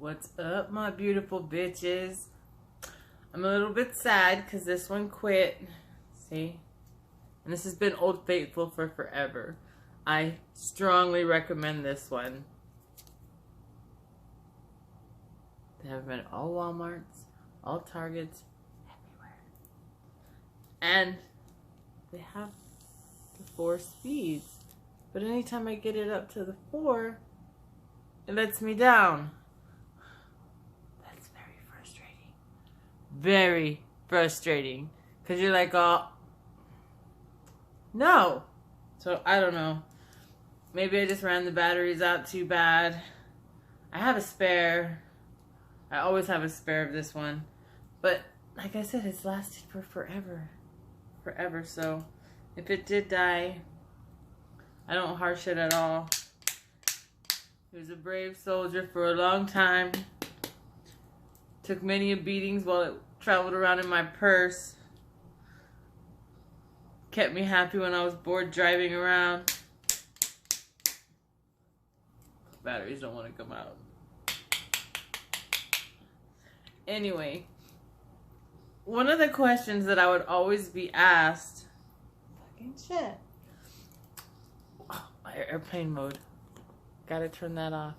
What's up, my beautiful bitches? I'm a little bit sad because this one quit. See? And this has been Old Faithful for forever. I strongly recommend this one. They have been at all Walmarts, all Targets, everywhere. And they have the 4 speeds. But anytime I get it up to the 4, it lets me down. That's very frustrating. Very frustrating. Because you're like, oh, no. So, I don't know. Maybe I just ran the batteries out too bad. I have a spare. I always have a spare of this one. But, like I said, it's lasted for forever. Forever. So, if it did die, I don't harsh it at all. He was a brave soldier for a long time. Took many beatings while it traveled around in my purse. Kept me happy when I was bored driving around. Batteries don't want to come out. Anyway, one of the questions that I would always be asked, fucking shit. Oh, my airplane mode. Gotta turn that off.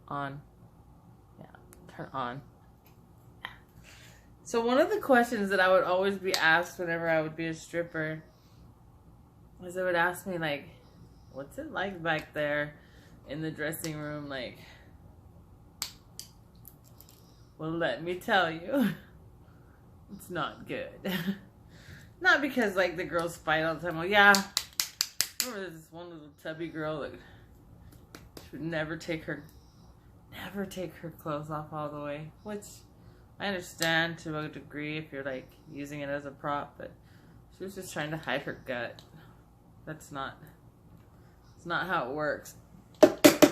On. Yeah, turn on. So one of the questions that I would always be asked whenever I would be a stripper was they would ask me, like, what's it like back there in the dressing room? Like, well, let me tell you, it's not good. Not because, like, the girls fight all the time. Well, yeah, remember this one little tubby girl that would never take her clothes off all the way, which I understand to a degree if you're, like, using it as a prop, but she was just trying to hide her gut. It's not how it works. Fucking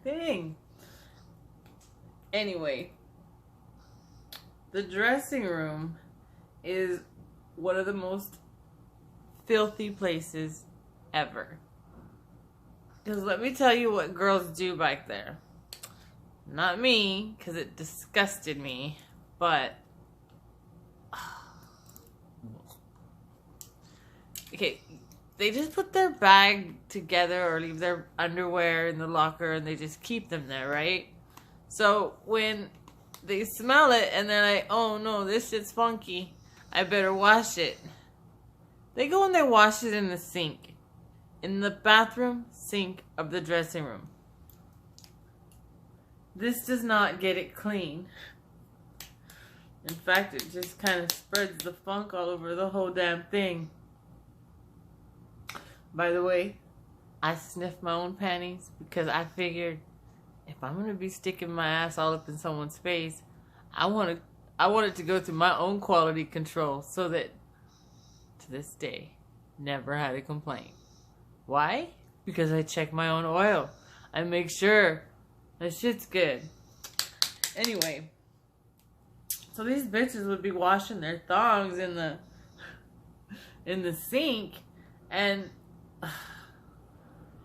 thing. Anyway, the dressing room is one of the most filthy places ever. Because let me tell you what girls do back there. Not me, because it disgusted me, but okay, they just put their bag together or leave their underwear in the locker and they just keep them there, right? So when they smell it and they're like, oh no, this shit's funky, I better wash it. They go and they wash it in the sink. In the bathroom sink of the dressing room. This does not get it clean. In fact, it just kind of spreads the funk all over the whole damn thing. By the way, I sniffed my own panties because I figured if I'm going to be sticking my ass all up in someone's face, I want it to go through my own quality control so that, to this day, never had a complaint. Why? Because I check my own oil. I make sure that shit's good. Anyway, so these bitches would be washing their thongs in the sink, and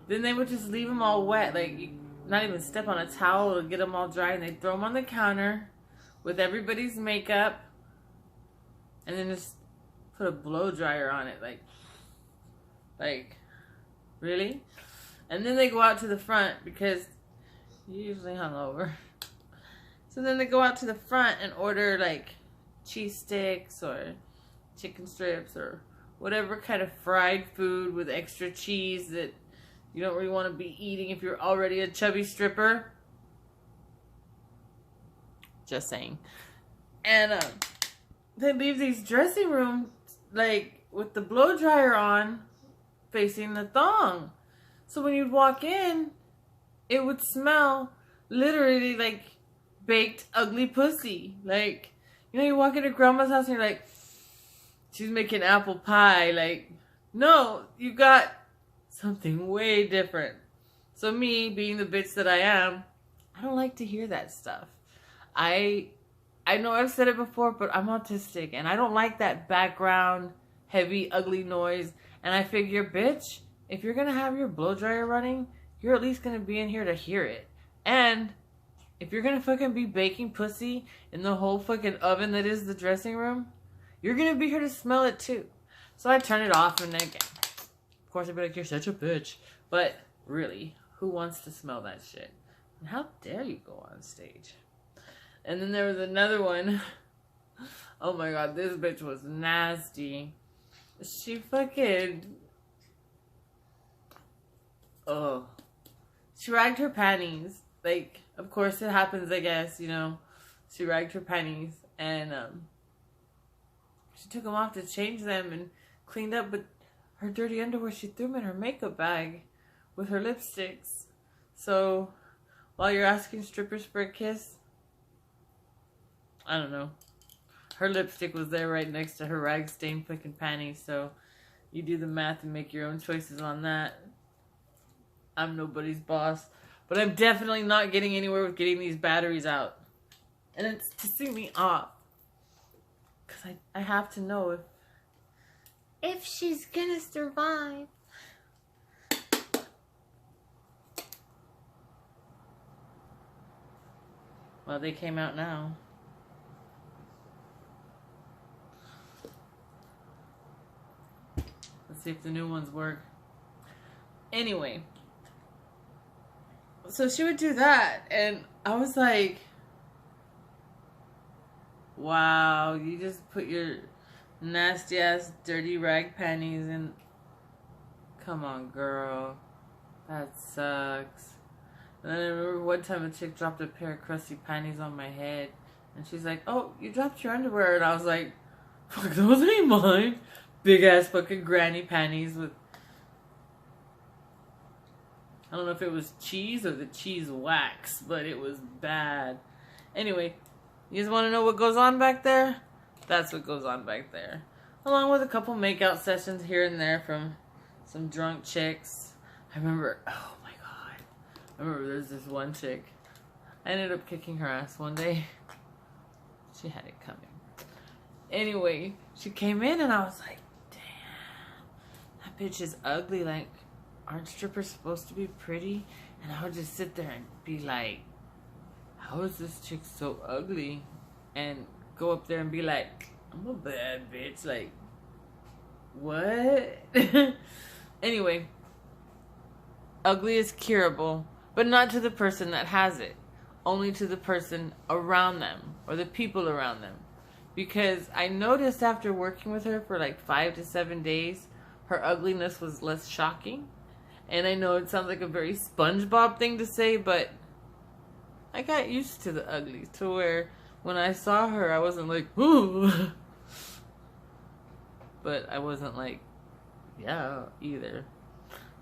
then they would just leave them all wet, like not even step on a towel to get them all dry, and they'd throw them on the counter with everybody's makeup, and then just put a blow dryer on it, like really? And then they go out to the front because you're usually hungover. So then they go out to the front and order like cheese sticks or chicken strips or whatever kind of fried food with extra cheese that you don't really want to be eating if you're already a chubby stripper. Just saying. And they leave these dressing rooms like with the blow dryer on facing the thong. So when you'd walk in, it would smell literally like baked ugly pussy. Like, you know, you walk into grandma's house and you're like, she's making apple pie. Like, no, you got something way different. So me, being the bitch that I am, I don't like to hear that stuff. I know I've said it before, but I'm autistic and I don't like that background, heavy, ugly noise. And I figure, bitch, if you're going to have your blow dryer running, you're at least going to be in here to hear it. And if you're gonna fucking be baking pussy in the whole fucking oven that is the dressing room, you're gonna be here to smell it too. So I turn it off, and then again, of course I'd be like, you're such a bitch. But really, who wants to smell that shit? And how dare you go on stage? And then there was another one. Oh my god, this bitch was nasty. She fucking... Oh. She ragged her panties. Like, of course it happens, I guess, you know. She ragged her panties. And, she took them off to change them and cleaned up. But her dirty underwear, she threw them in her makeup bag with her lipsticks. So, while you're asking strippers for a kiss, I don't know. Her lipstick was there right next to her rag-stained fucking panties. So, you do the math and make your own choices on that. I'm nobody's boss. But I'm definitely not getting anywhere with getting these batteries out. And it's pissing me off. Because I have to know if she's gonna survive. Well, they came out now. Let's see if the new ones work. Anyway. So she would do that, and I was like, wow, you just put your nasty ass dirty rag panties in. Come on, girl. That sucks. And then I remember one time a chick dropped a pair of crusty panties on my head, and she's like, oh, you dropped your underwear. And I was like, fuck, those ain't mine. Big ass fucking granny panties with, I don't know if it was cheese or the cheese wax, but it was bad. Anyway, you just want to know what goes on back there? That's what goes on back there. Along with a couple makeout sessions here and there from some drunk chicks. I remember, oh my god. I remember there's this one chick. I ended up kicking her ass one day. She had it coming. Anyway, she came in and I was like, damn, that bitch is ugly. Like, aren't strippers supposed to be pretty? And I would just sit there and be like, how is this chick so ugly? And go up there and be like, I'm a bad bitch. Like, what? Anyway, ugly is curable, but not to the person that has it. Only to the person around them or the people around them. Because I noticed after working with her for like 5 to 7 days, her ugliness was less shocking. And I know it sounds like a very SpongeBob thing to say, but I got used to the ugly. To where when I saw her, I wasn't like, ooh. But I wasn't like, yeah, either.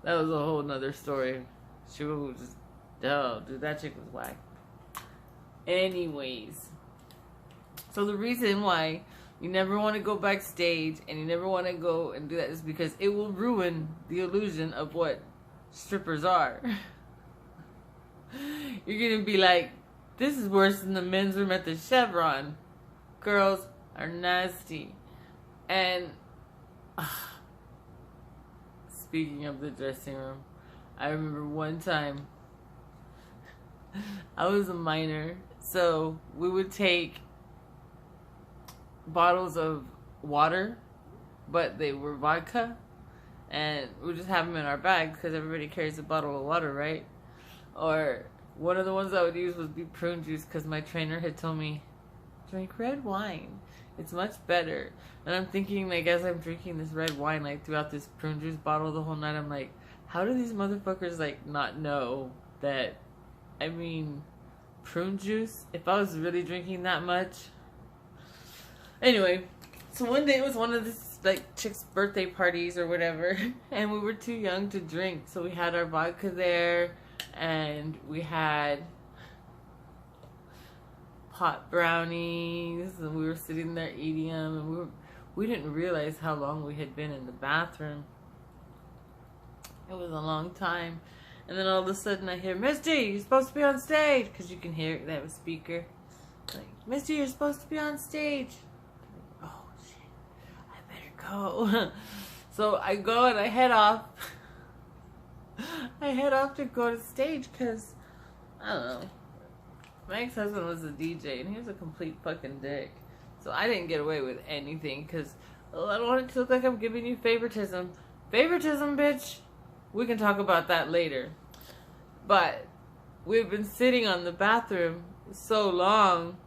That was a whole nother story. She was just, oh, dude, that chick was whack. Anyways. So the reason why you never want to go backstage and you never want to go and do that is because it will ruin the illusion of what strippers are. You're gonna be like, this is worse than the men's room at the Chevron. Girls are nasty. And speaking of the dressing room, I remember one time I was a minor, so we would take bottles of water, but they were vodka, and we just have them in our bags because everybody carries a bottle of water, right? Or one of the ones I would use would be prune juice because my trainer had told me, drink red wine, it's much better. And I'm thinking, like, as I'm drinking this red wine, like, throughout this prune juice bottle the whole night, I'm like, how do these motherfuckers, like, not know that, I mean, prune juice, if I was really drinking that much. Anyway, so one day it was one of this, like, chick's birthday parties or whatever, and we were too young to drink, so we had our vodka there, and we had pot brownies, and we were sitting there eating them, and we didn't realize how long we had been in the bathroom. It was a long time. And then all of a sudden I hear, Misty, you're supposed to be on stage. Because you can hear it, they have a speaker. Like, Misty, you're supposed to be on stage. Like, oh, shit, I better go. So I go and I head off. I head off to go to stage because I don't know. My ex-husband was a DJ, and he was a complete fucking dick. So I didn't get away with anything, because I don't want it to look like I'm giving you favoritism. Favoritism, bitch? We can talk about that later. But we've been sitting on the bathroom so long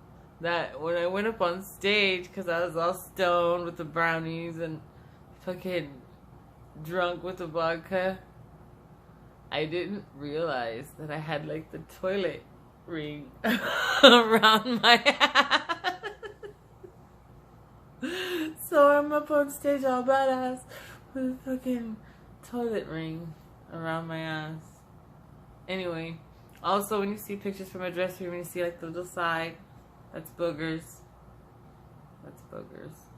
that when I went up on stage, because I was all stoned with the brownies and fucking drunk with the vodka, I didn't realize that I had like the toilet ring around my ass. So I'm up on stage all badass with a fucking toilet ring around my ass. Anyway, also when you see pictures from my dressing room and you see like the little side, that's boogers. That's boogers.